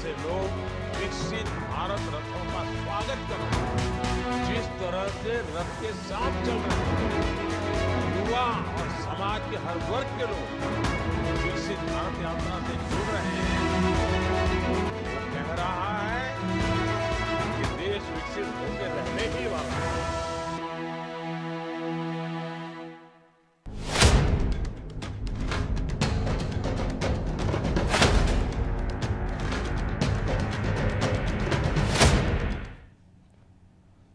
से लोग विकसित भारत रथों का स्वागत कर रहे हैं। जिस तरह से रथ के साथ चल रहे हैं, युवा और समाज के हर वर्ग के लोग विकसित भारत यात्रा से जुड़ रहे हैं, वो कह रहा है कि देश विकसित होकर रहने ही वाला है।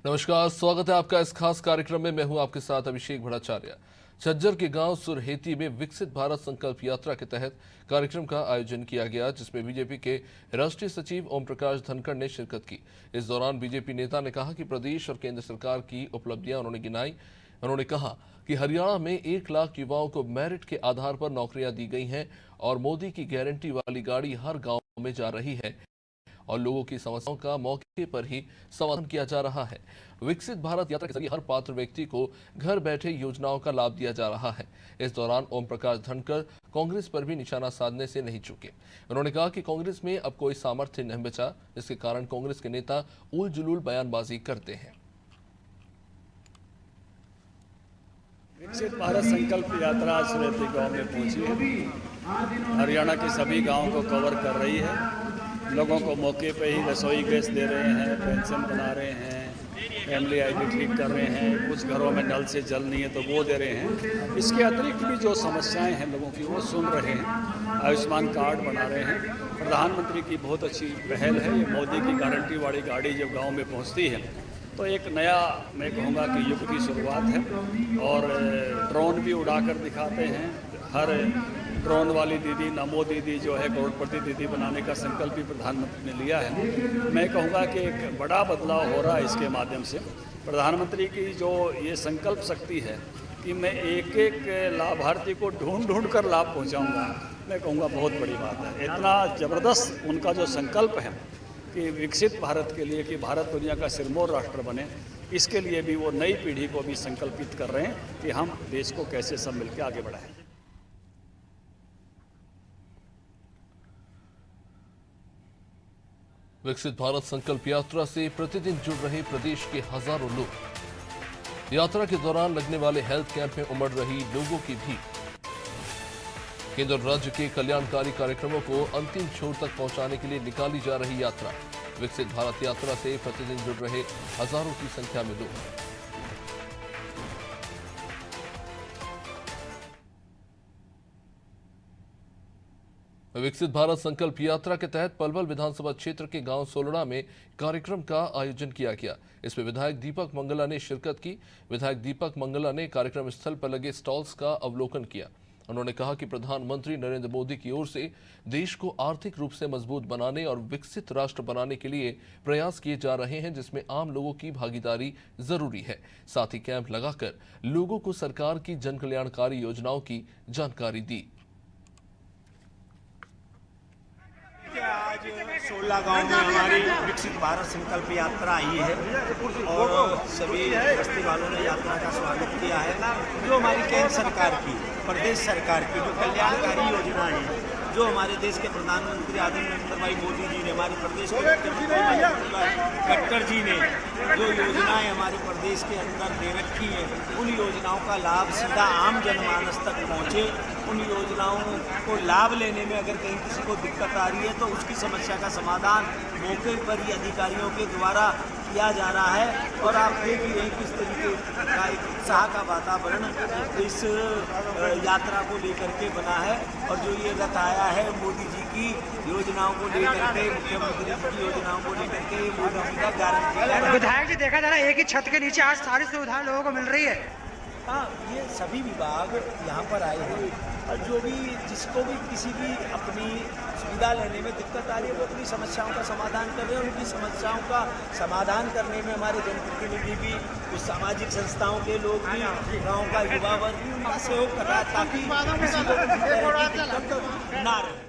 नमस्कार, स्वागत है आपका इस खास कार्यक्रम में। मैं हूं आपके साथ अभिषेक भट्टाचार्य। झज्जर के गांव सुरहेती में विकसित भारत संकल्प यात्रा के तहत कार्यक्रम का आयोजन किया गया, जिसमें बीजेपी के राष्ट्रीय सचिव ओम प्रकाश धनखड़ ने शिरकत की। इस दौरान बीजेपी नेता ने कहा कि प्रदेश और केंद्र सरकार की उपलब्धियां उन्होंने गिनाई। उन्होंने कहा कि हरियाणा में 1 लाख युवाओं को मेरिट के आधार पर नौकरियां दी गई हैं और मोदी की गारंटी वाली गाड़ी हर गाँव में जा रही है और लोगों की समस्याओं का मौके पर ही समाधान किया जा रहा है। विकसित भारत यात्रा के जरिए हर पात्र व्यक्ति को घर बैठे योजनाओं का लाभ दिया जा रहा है। इस दौरान ओम प्रकाश धनखड़ कांग्रेस पर भी निशाना साधने से नहीं चूके। उन्होंने कहा कि कांग्रेस में अब कोई सामर्थ्य नहीं बचा, जिसके कारण कांग्रेस के नेता उल जुलूल बयानबाजी करते हैं। विकसित भारत संकल्प यात्रा सुरहेती गांव में पहुंची है। हरियाणा के सभी गांवों को कवर कर रही है। लोगों को मौके पे ही रसोई गैस दे रहे हैं, पेंशन बना रहे हैं, फैमिली आईडी ठीक कर रहे हैं, कुछ घरों में नल से जल नहीं है तो वो दे रहे हैं। इसके अतिरिक्त भी जो समस्याएं हैं लोगों की वो सुन रहे हैं, आयुष्मान कार्ड बना रहे हैं। प्रधानमंत्री की बहुत अच्छी पहल है। ये मोदी की गारंटी वाली गाड़ी जब गाँव में पहुँचती है तो एक नया, मैं कहूँगा कि युग की शुरुआत है। और ड्रोन भी उड़ाकर दिखाते हैं। हर ड्रोन वाली दीदी, नमो दीदी जो है करोड़पति दीदी बनाने का संकल्प भी प्रधानमंत्री ने लिया है। मैं कहूँगा कि एक बड़ा बदलाव हो रहा है इसके माध्यम से। प्रधानमंत्री की जो ये संकल्प शक्ति है कि मैं एक एक लाभार्थी को ढूंढ कर लाभ पहुँचाऊँगा, मैं कहूँगा बहुत बड़ी बात है। इतना ज़बरदस्त उनका जो संकल्प है कि विकसित भारत के लिए, कि भारत दुनिया का सिरमौर राष्ट्र बने, इसके लिए भी वो नई पीढ़ी को भी संकल्पित कर रहे हैं कि हम देश को कैसे सब मिलकर आगे बढ़ाएं। विकसित भारत संकल्प यात्रा से प्रतिदिन जुड़ रहे प्रदेश के हजारों लोग। यात्रा के दौरान लगने वाले हेल्थ कैंप में उमड़ रही लोगों की भीड़। केंद्र और राज्य के कल्याणकारी कार्यक्रमों को अंतिम छोर तक पहुंचाने के लिए निकाली जा रही यात्रा। विकसित भारत यात्रा से प्रतिदिन जुड़ रहे हजारों की संख्या में लोग। विकसित भारत संकल्प यात्रा के तहत पलवल विधानसभा क्षेत्र के गांव सोलड़ा में कार्यक्रम का आयोजन किया गया। इसमें विधायक दीपक मंगला ने शिरकत की। विधायक दीपक मंगला ने कार्यक्रम स्थल पर लगे स्टॉल्स का अवलोकन किया। उन्होंने कहा कि प्रधानमंत्री नरेंद्र मोदी की ओर से देश को आर्थिक रूप से मजबूत बनाने और विकसित राष्ट्र बनाने के लिए प्रयास किए जा रहे हैं, जिसमें आम लोगों की भागीदारी जरूरी है। साथ ही कैंप लगाकर लोगों को सरकार की जन कल्याणकारी योजनाओं की जानकारी दी। आज 16 गांव में हमारी विकसित भारत संकल्प यात्रा आई है और सभी बस्ती वालों ने यात्रा का स्वागत किया है। जो हमारी केंद्र सरकार की, प्रदेश सरकार की जो कल्याणकारी योजनाएं हैं, जो हमारे देश के प्रधानमंत्री आदरणीय नरेंद्र भाई मोदी जी ने, हमारे प्रदेश के मुख्यमंत्री खट्टर जी ने जो योजनाएं हमारे प्रदेश के अंदर दे रखी हैं, उन योजनाओं का लाभ सीधा आम जनमानस तक पहुँचे। उन योजनाओं को लाभ लेने में अगर कहीं किसी को दिक्कत आ रही है तो उसकी समस्या का समाधान मौके पर ही अधिकारियों के द्वारा किया जा रहा है। और आप देख रहे हैं किस तरीके का एक उत्साह का वातावरण इस यात्रा को लेकर के बना है। और जो ये रथ आया है मोदी जी की योजनाओं को लेकर के, मुख्यमंत्री जी की योजनाओं को लेकर के, मोदी का गारंटी। विधायक जी, देखा जा रहा है एक ही छत के नीचे आज सारी सुविधाएं लोगों को मिल रही है। हाँ, ये सभी विभाग यहाँ पर आए हैं और जो भी जिसको भी किसी भी अपनी सुविधा लेने में दिक्कत आ रही है वो अपनी समस्याओं का समाधान कर रहे हैं। उनकी समस्याओं का समाधान करने में हमारे जनप्रतिनिधि भी, कुछ सामाजिक संस्थाओं के लोग भी, गाँव का युवा वर्ग भी उनका सहयोग कर रहा है ताकि किसी को किसी तरह की दिक्कत ना रहे।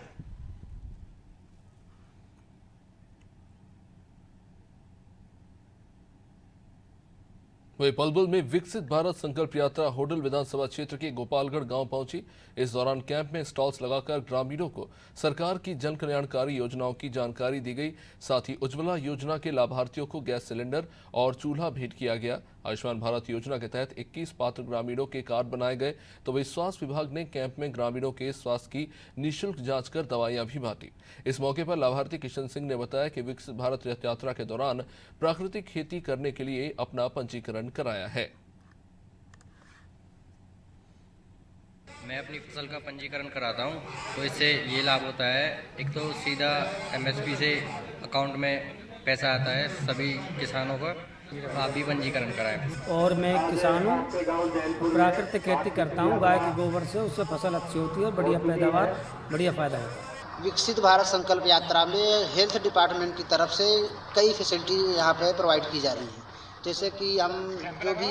वही पलवल में विकसित भारत संकल्प यात्रा होडल विधानसभा क्षेत्र के गोपालगढ़ गांव पहुंची। इस दौरान कैंप में स्टॉल्स लगाकर ग्रामीणों को सरकार की जन कल्याणकारी योजनाओं की जानकारी दी गई। साथ ही उज्ज्वला योजना के लाभार्थियों को गैस सिलेंडर और चूल्हा भेंट किया गया। आयुष्मान भारत योजना के तहत 21 पात्र ग्रामीणों के कार्ड बनाए गए। तो वही स्वास्थ्य विभाग ने कैंप में ग्रामीणों के स्वास्थ्य की निःशुल्क जांच कर दवाइयां भी बांटी। इस मौके पर लाभार्थी किशन सिंह ने बताया कि विकसित भारत रथ यात्रा के दौरान प्राकृतिक खेती करने के लिए अपना पंजीकरण कराया है। मैं अपनी फसल का पंजीकरण कराता हूं, तो इससे ये लाभ होता है, एक तो सीधा एमएसपी से अकाउंट में पैसा आता है सभी किसानों का। आप भी पंजीकरण कराएं। और मैं एक किसान हूँ, प्राकृतिक खेती करता हूँ गाय के गोबर से, उससे फसल अच्छी होती है और बढ़िया पैदावार, बढ़िया फायदा होता है। विकसित भारत संकल्प यात्रा में हेल्थ डिपार्टमेंट की तरफ से कई फैसिलिटी यहाँ पे प्रोवाइड की जा रही हैं। जैसे कि हम जो भी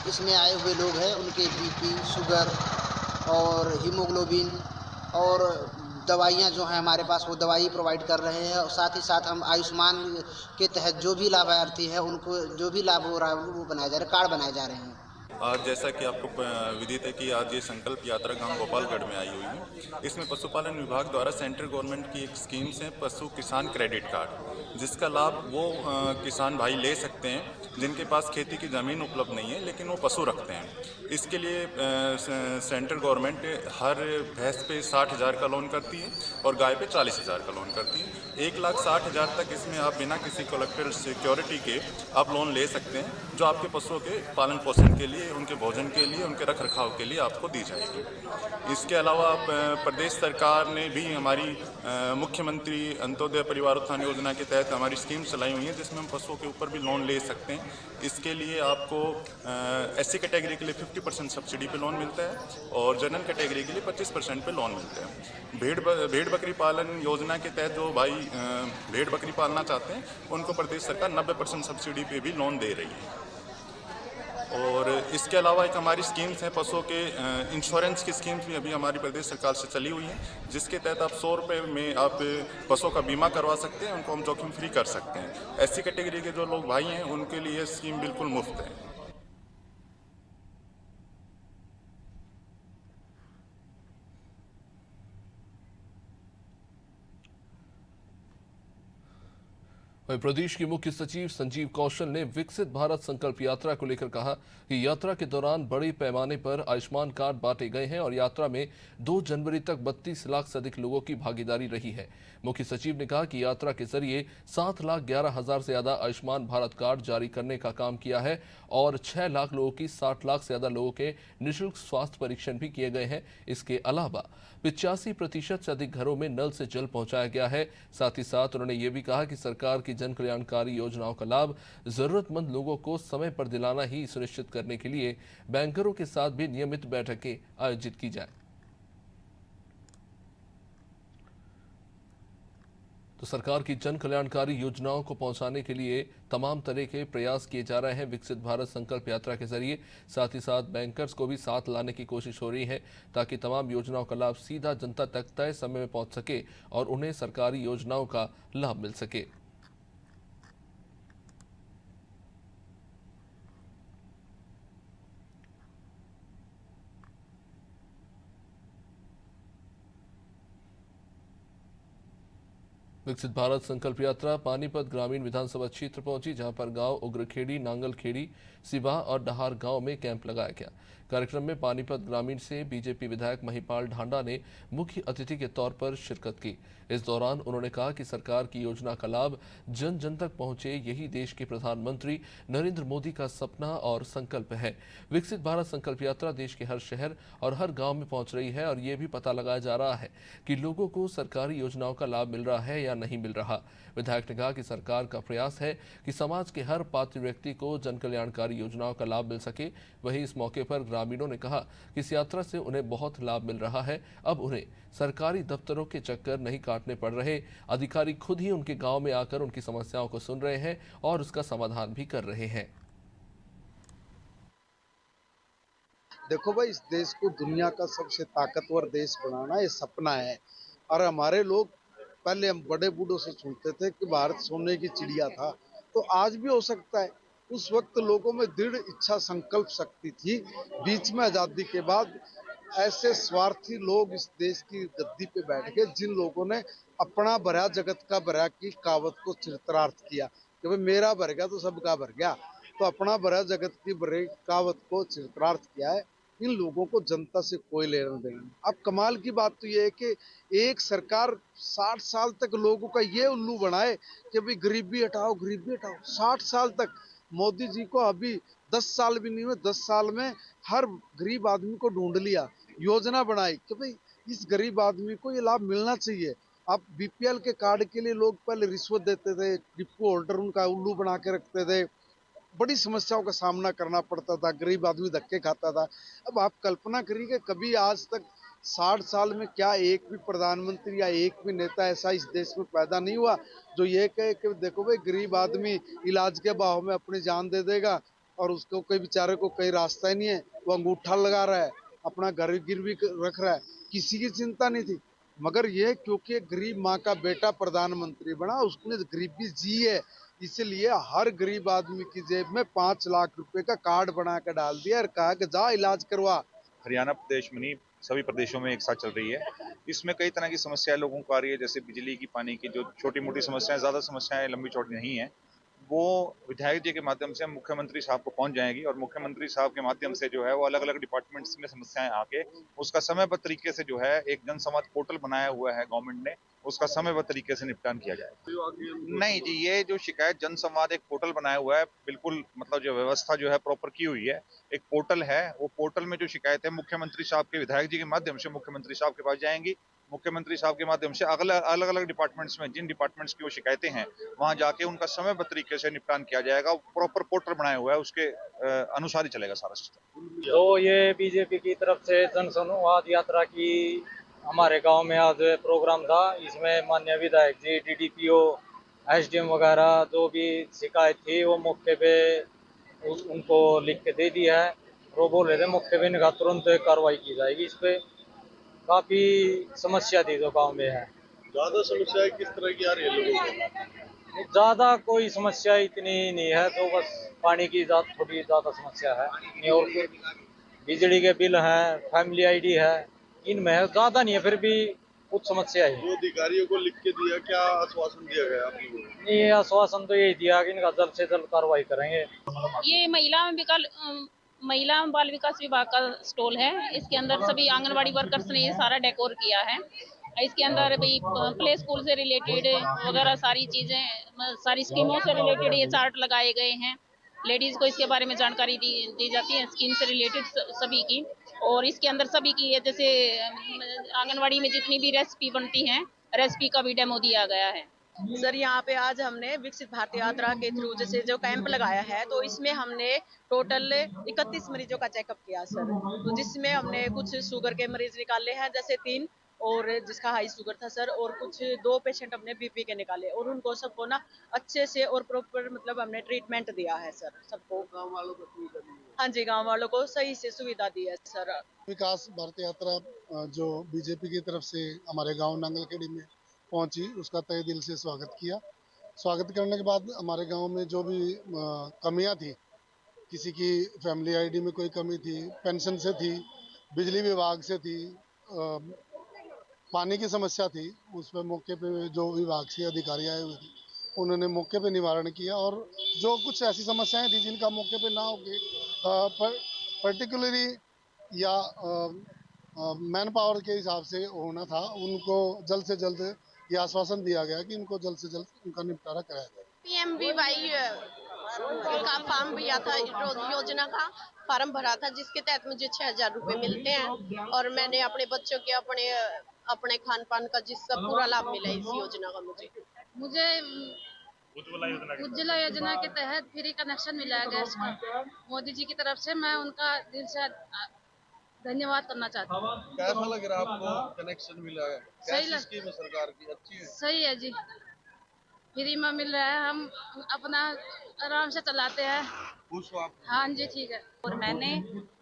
इसमें आए हुए लोग हैं उनके बीपी, शुगर और हीमोग्लोबिन और दवाइयाँ जो हैं हमारे पास, वो दवाई प्रोवाइड कर रहे हैं। और साथ ही साथ हम आयुष्मान के तहत जो भी लाभार्थी हैं उनको जो भी लाभ हो रहा है वो बनाए जा रहे, कार्ड बनाए जा रहे हैं। आज जैसा कि आपको विदित है कि आज ये संकल्प यात्रा गांव गोपालगढ़ में आई हुई है। इसमें पशुपालन विभाग द्वारा सेंट्रल गवर्नमेंट की एक स्कीम से पशु किसान क्रेडिट कार्ड, जिसका लाभ वो किसान भाई ले सकते हैं जिनके पास खेती की ज़मीन उपलब्ध नहीं है लेकिन वो पशु रखते हैं। इसके लिए सेंट्रल गवर्नमेंट हर भैंस पे 60,000 का लोन करती है और गाय पे 40,000 का लोन करती है। 1,60,000 तक इसमें आप बिना किसी कोलेक्टर सिक्योरिटी के आप लोन ले सकते हैं, जो आपके पशुओं के पालन पोषण के लिए, उनके भोजन के लिए, उनके रख रखाव के लिए आपको दी जाएगी। इसके अलावा प्रदेश सरकार ने भी हमारी मुख्यमंत्री अंत्योदय परिवार उत्थान योजना के तहत हमारी स्कीम चलाई हुई है, जिसमें हम पशुओं के ऊपर भी लोन ले सकते हैं। इसके लिए आपको एससी कैटेगरी के लिए 50% सब्सिडी पे लोन मिलता है और जनरल कैटेगरी के लिए 25% पे लोन मिलता है। भेड़ बकरी पालन योजना के तहत जो भाई भेड़ बकरी पालना चाहते हैं उनको प्रदेश सरकार 90% सब्सिडी पे भी लोन दे रही है। और इसके अलावा एक हमारी स्कीम्स हैं पशुओं के इंश्योरेंस की स्कीम्स भी अभी हमारी प्रदेश सरकार से चली हुई हैं, जिसके तहत आप 100 रुपये में आप पशुओं का बीमा करवा सकते हैं, उनको हम जोखिम फ्री कर सकते हैं। एससी कैटेगरी के जो लोग भाई हैं उनके लिए ये स्कीम बिल्कुल मुफ्त है। वहीं प्रदेश के मुख्य सचिव संजीव कौशल ने विकसित भारत संकल्प यात्रा को लेकर कहा कि यात्रा के दौरान बड़े पैमाने पर आयुष्मान कार्ड बांटे गए हैं और यात्रा में 2 जनवरी तक 32 लाख से अधिक लोगों की भागीदारी रही है। मुख्य सचिव ने कहा कि यात्रा के जरिए 7,11,000 से ज्यादा आयुष्मान भारत कार्ड जारी करने का काम किया है और 6 लाख लोगों की 60 लाख से ज्यादा लोगों के निःशुल्क स्वास्थ्य परीक्षण भी किए गए हैं। इसके अलावा 85% से अधिक घरों में नल से जल पहुंचाया गया है। साथ ही साथ उन्होंने ये भी कहा कि सरकार की जन कल्याणकारी योजनाओं का लाभ जरूरतमंद लोगों को समय पर दिलाना ही सुनिश्चित करने के लिए बैंकरों के साथ भी नियमित बैठकें आयोजित की जाए। तो सरकार की जन कल्याणकारी योजनाओं को पहुंचाने के लिए तमाम तरह के प्रयास किए जा रहे हैं विकसित भारत संकल्प यात्रा के जरिए। साथ ही साथ बैंकर्स को भी साथ लाने की कोशिश हो रही है ताकि तमाम योजनाओं का लाभ सीधा जनता तक तय समय में पहुंच सके और उन्हें सरकारी योजनाओं का लाभ मिल सके। विकसित भारत संकल्प यात्रा पानीपत ग्रामीण विधानसभा क्षेत्र पहुंची, जहां पर गांव उग्रखेड़ी, नांगलखेड़ी, सिबाह और डहार गांव में कैंप लगाया गया। कार्यक्रम में पानीपत ग्रामीण से बीजेपी विधायक महिपाल ढांडा ने मुख्य अतिथि के तौर पर शिरकत की। इस दौरान उन्होंने कहा कि सरकार की योजना का लाभ जन जन तक पहुंचे, यही देश के प्रधानमंत्री नरेंद्र मोदी का सपना और संकल्प है। विकसित भारत संकल्प यात्रा देश के हर शहर और हर गांव में पहुंच रही है और ये भी पता लगाया जा रहा है कि लोगों को सरकारी योजनाओं का लाभ मिल रहा है या नहीं मिल रहा। विधायक ने कहा कि सरकार का प्रयास है कि समाज के हर पात्र व्यक्ति को जन कल्याणकारी योजनाओं का लाभ मिल सके। वहीं इस मौके पर ग्रामीणों ने कहा कि इस यात्रा से उन्हें बहुत लाभ मिल रहा है। अब उन्हें सरकारी दफ्तरों के चक्कर नहीं काटने पड़ रहे, अधिकारी खुद ही उनके गांव में आकर उनकी समस्याओं को सुन रहे हैं और उसका समाधान भी कर रहे हैं। देखो भाई, इस देश को दुनिया का सबसे ताकतवर देश बनाना ये सपना है। और हमारे लोग पहले हम बड़े बूढ़ों से सुनते थे कि भारत सोने की चिड़िया था, तो आज भी हो सकता है। उस वक्त लोगों में दृढ़ इच्छा संकल्प शक्ति थी। बीच में आजादी के बाद ऐसे स्वार्थी लोग इस देश की गद्दी पे बैठ गए जिन लोगों ने अपना भरा जगत का भरा की कहावत को चरितार्थ किया कि भाई मेरा भर गया तो सबका भर गया। तो अपना भरा जगत की भरे कहावत को चरितार्थ किया है। इन लोगों को जनता से कोई लेना देना नहीं। अब कमाल की बात तो ये है कि एक सरकार 60 साल तक लोगों का ये उल्लू बनाए कि भाई गरीबी हटाओ गरीबी हटाओ। 60 साल तक मोदी जी को अभी 10 साल भी नहीं हुए, 10 साल में हर गरीब आदमी को ढूंढ लिया, योजना बनाई कि भाई इस गरीब आदमी को ये लाभ मिलना चाहिए। अब बीपीएल के कार्ड के लिए लोग पहले रिश्वत देते थे, डिपो होल्डर उनका उल्लू बना के रखते थे, बड़ी समस्याओं का सामना करना पड़ता था, गरीब आदमी धक्के खाता था। अब आप कल्पना करिए कि कभी आज तक 60 साल में क्या एक भी प्रधानमंत्री या एक भी नेता ऐसा इस देश में पैदा नहीं हुआ जो ये कहे कि देखो भाई गरीब आदमी इलाज के भाव में अपनी जान दे देगा और उसको कोई बेचारे को कहीं रास्ता ही नहीं है, वो अंगूठा लगा रहा है, अपना घर गिरवी रख रहा है, किसी की चिंता नहीं थी। मगर ये क्योंकि गरीब माँ का बेटा प्रधानमंत्री बना, उसने गरीबी जी है, इसलिए हर गरीब आदमी की जेब में 5 लाख रुपए का कार्ड बना कर डाल दिया और कहा कि जा इलाज करवा। हरियाणा प्रदेश में नहीं, सभी प्रदेशों में एक साथ चल रही है। इसमें कई तरह की समस्याएं लोगों को आ रही है, जैसे बिजली की, पानी की, जो छोटी मोटी समस्याएं, ज्यादा समस्याएं लंबी चौड़ी नहीं है, वो विधायक जी के माध्यम से मुख्यमंत्री साहब को पहुंच जाएंगी और मुख्यमंत्री साहब के माध्यम से जो है वो अलग अलग डिपार्टमेंट्स में समस्याएं आके उसका समयबद्ध तरीके से जो है एक जनसंवाद पोर्टल बनाया हुआ है गवर्नमेंट ने, उसका समयबद्ध तरीके से निपटान किया जाएगा। नहीं जी, ये जो शिकायत जनसंवाद एक पोर्टल बनाया हुआ है, बिल्कुल मतलब जो व्यवस्था जो है प्रॉपर की हुई है, एक पोर्टल है, वो पोर्टल में जो शिकायत है मुख्यमंत्री साहब के विधायक जी के माध्यम से मुख्यमंत्री साहब के पास जाएंगी। मुख्यमंत्री साहब के माध्यम से अलग अलग डिपार्टमेंट्स में जिन डिपार्टमेंट्स की वो शिकायतें हैं वहां जाके उनका समयबद्ध तरीके से निपटान किया जाएगा। प्रॉपर पोर्टल बनाया हुआ है, उसके अनुसार ही चलेगा सारा सिस्टम। तो ये बीजेपी की तरफ से जन संवाद यात्रा की हमारे गांव में आज प्रोग्राम था। इसमें माननीय विधायक जी, डीडीपीओ, एसडीएम वगैरह जो भी शिकायत थी वो मौके पे उनको लिख के दे दिया है। वो बोल रहे थे मौके पे इनका तुरंत कार्रवाई की जाएगी। इस पे काफी समस्या थी जो गांव में है। ज्यादा समस्याएं किस तरह की आ रही है लोगों को? ज्यादा कोई समस्या इतनी नहीं है, तो बस पानी की थोड़ी ज्यादा समस्या है, नहीं और बिजली के बिल हैं, फैमिली आईडी है, इनमें है, ज्यादा नहीं है, फिर भी कुछ समस्या है। वो अधिकारियों को लिख के दिया, क्या आश्वासन दिया गया आप लोगों को? नहीं, आश्वासन तो यही दिया कि इनका जल्द से जल्द कार्रवाई करेंगे। ये महिला एवं बाल विकास विभाग का स्टॉल है। इसके अंदर सभी आंगनवाड़ी वर्कर्स ने ये सारा डेकोर किया है। इसके अंदर भी प्ले स्कूल से रिलेटेड वगैरह सारी चीजें, सारी स्कीमों से रिलेटेड ये चार्ट लगाए गए हैं। लेडीज को इसके बारे में जानकारी दी जाती है, स्कीम से रिलेटेड सभी की। और इसके अंदर सभी की जैसे आंगनवाड़ी में जितनी भी रेसिपी बनती हैं, रेसिपी का भी डेमो दिया गया है। सर यहाँ पे आज हमने विकसित भारत यात्रा के थ्रू जैसे जो कैंप लगाया है, तो इसमें हमने टोटल 31 मरीजों का चेकअप किया सर। तो जिसमें हमने कुछ शुगर के मरीज निकाले हैं, जैसे 3, और जिसका हाई शुगर था सर, और कुछ 2 पेशेंट हमने बीपी के निकाले, और उनको सबको ना अच्छे से और प्रॉपर मतलब हमने ट्रीटमेंट दिया है सर। सबको गाँव वालों को, हाँ जी, गाँव वालों को सही से सुविधा दी है सर। विकास भारत यात्रा जो बीजेपी की तरफ से हमारे गाँव नांगलखेड़ी में पहुंची, उसका तहे दिल से स्वागत किया। स्वागत करने के बाद हमारे गांव में जो भी कमियां थी, किसी की फैमिली आईडी में कोई कमी थी, पेंशन से थी, बिजली विभाग से थी, पानी की समस्या थी, उस पर मौके पे जो विभाग से अधिकारी आए हुए थे उन्होंने मौके पे निवारण किया। और जो कुछ ऐसी समस्याएं थी जिनका मौके पे ना होके पर्टिकुलरली या मैन पावर के हिसाब से होना था, उनको जल्द से जल्द ये आश्वासन दिया गया कि इनको जल्द से जल्द उनका निपटारा कराया जाए। PMVY का फॉर्म भरा था, योजना का फॉर्म भरा था, जिसके तहत मुझे 6000 रुपए मिलते हैं, और मैंने अपने बच्चों के अपने खान पान का जिसका पूरा लाभ मिला इस योजना का। मुझे उज्ज्वला योजना के तहत फ्री कनेक्शन मिला है गैस का, मोदी जी की तरफ से। मैं उनका दिल से धन्यवाद करना चाहती हूँ। कैसा लग रहा है आपको कनेक्शन मिला है? कैसी स्कीम है सरकार की? अच्छी है? सही है जी, फ्री में मिल रहा है, हम अपना आराम से चलाते हैं। खुश हो आप? हाँ जी, ठीक है। और मैंने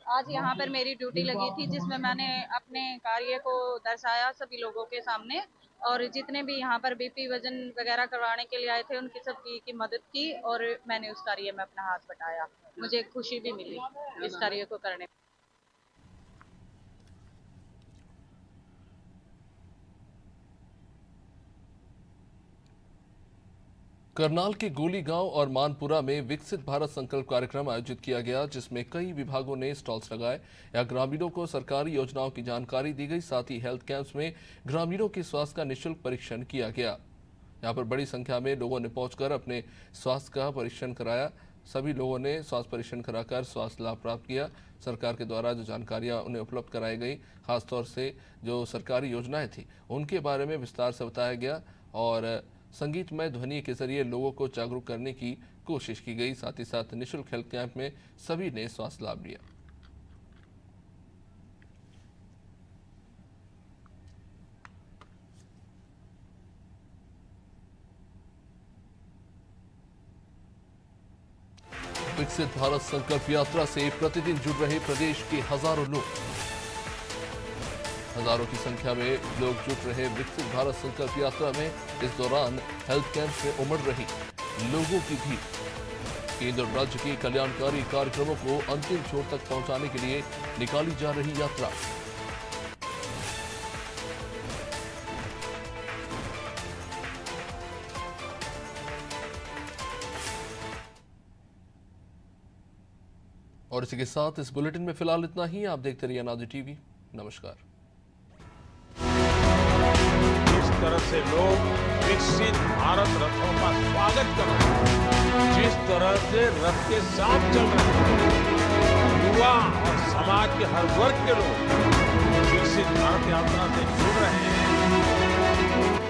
आज यहाँ पर मेरी ड्यूटी लगी थी जिसमें मैंने अपने कार्य को दर्शाया सभी लोगों के सामने, और जितने भी यहाँ पर बीपी वजन वगैरह करवाने के लिए आए थे उनकी सबकी की मदद की और मैंने उस कार्य में अपना हाथ बटाया। मुझे खुशी भी मिली इस कार्य को करने में। करनाल के गोली गांव और मानपुरा में विकसित भारत संकल्प कार्यक्रम आयोजित किया गया, जिसमें कई विभागों ने स्टॉल्स लगाए। यहां ग्रामीणों को सरकारी योजनाओं की जानकारी दी गई। साथ ही हेल्थ कैंप्स में ग्रामीणों के स्वास्थ्य का निःशुल्क परीक्षण किया गया। यहां पर बड़ी संख्या में लोगों ने पहुंचकर अपने स्वास्थ्य का परीक्षण कराया। सभी लोगों ने स्वास्थ्य परीक्षण कराकर स्वास्थ्य लाभ प्राप्त किया। सरकार के द्वारा जो जानकारियां उन्हें उपलब्ध कराई गई, खासतौर से जो सरकारी योजनाएं थी उनके बारे में विस्तार से बताया गया और संगीतमय ध्वनि के जरिए लोगों को जागरूक करने की कोशिश की गई। साथ ही साथ निःशुल्क हेल्थ कैंप में सभी ने स्वास्थ्य लाभ लिया। विकसित भारत संकल्प यात्रा से प्रतिदिन जुड़ रहे प्रदेश के हजारों लोग। हजारों की संख्या में लोग जुट रहे विकसित भारत संकल्प यात्रा में। इस दौरान हेल्थ कैंप में उमड़ रही लोगों की भीड़। केंद्र और राज्य के कल्याणकारी कार्यक्रमों को अंतिम छोर तक पहुंचाने के लिए निकाली जा रही यात्रा। और इसी के साथ इस बुलेटिन में फिलहाल इतना ही। आप देखते रहिए अनादि टीवी। नमस्कार। जिस तरह से लोग विकसित भारत रथों का स्वागत कर रहे हैं, जिस तरह से रथ के साथ चल रहे हैं, युवा और समाज के हर वर्ग के लोग विकसित भारत यात्रा से जुड़ रहे हैं,